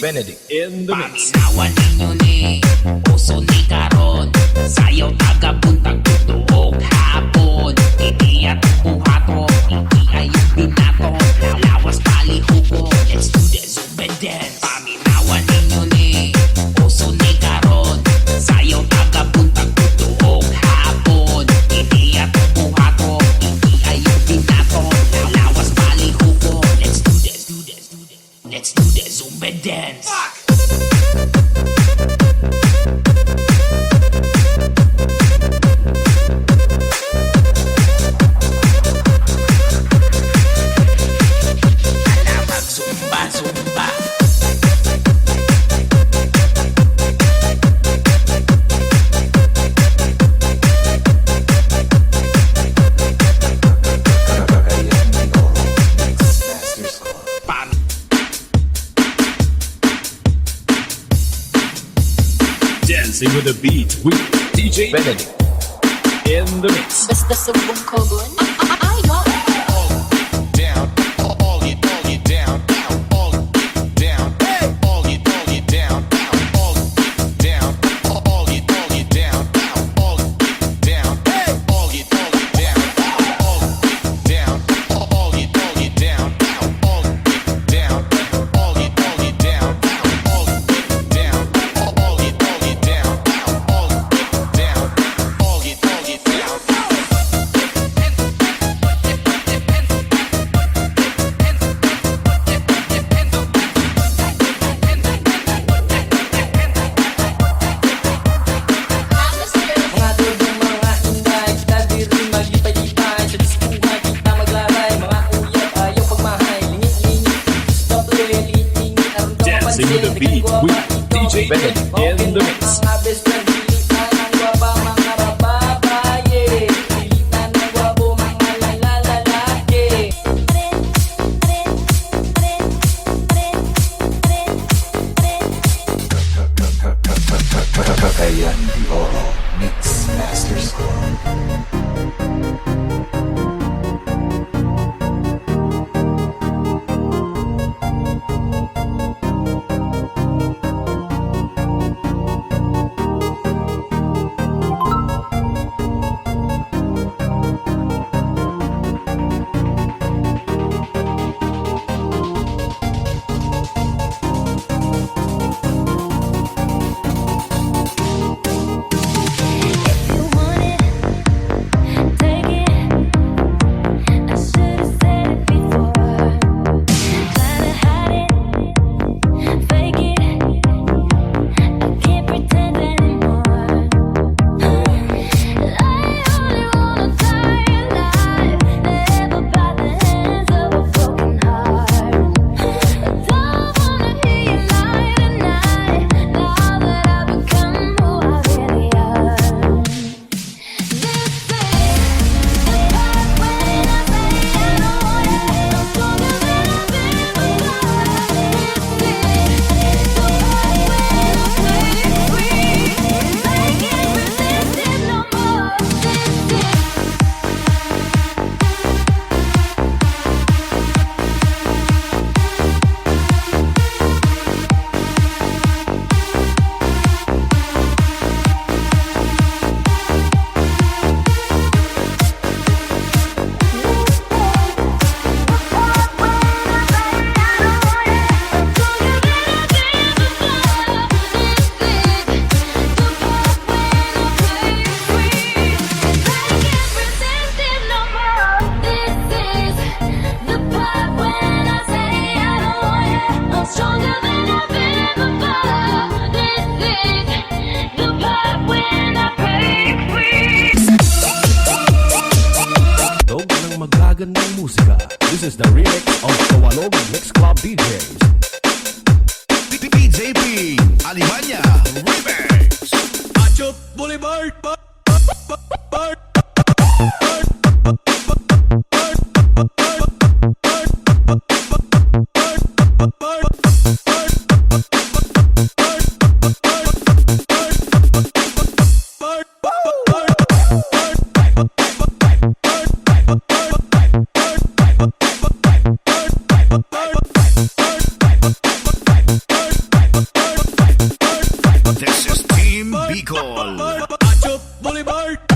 Benedict in the mix. Paminawan ninyo ni Uso ni Karon Sayaw tagabuntag tutuog hapon Hindi at buhato Hindi ayong binato Lawas palihuko Let's do the Zumba dance. Paminawan ninyo ni Uso ni Karon Sayaw tagabuntag tutuog hapon Hindi at buhato Hindi ayong binato Lawas palihuko Let's do the Zumba dance. Zumba, Zumba. Dancing with the beat with DJ Benedict in the mix. Basta subong kogon. Ayo. Tagalog Mix Club DJs. DJ P. Alimanya Remix. Achot Boulevard. This is Team Bicol. Achot Boulevard.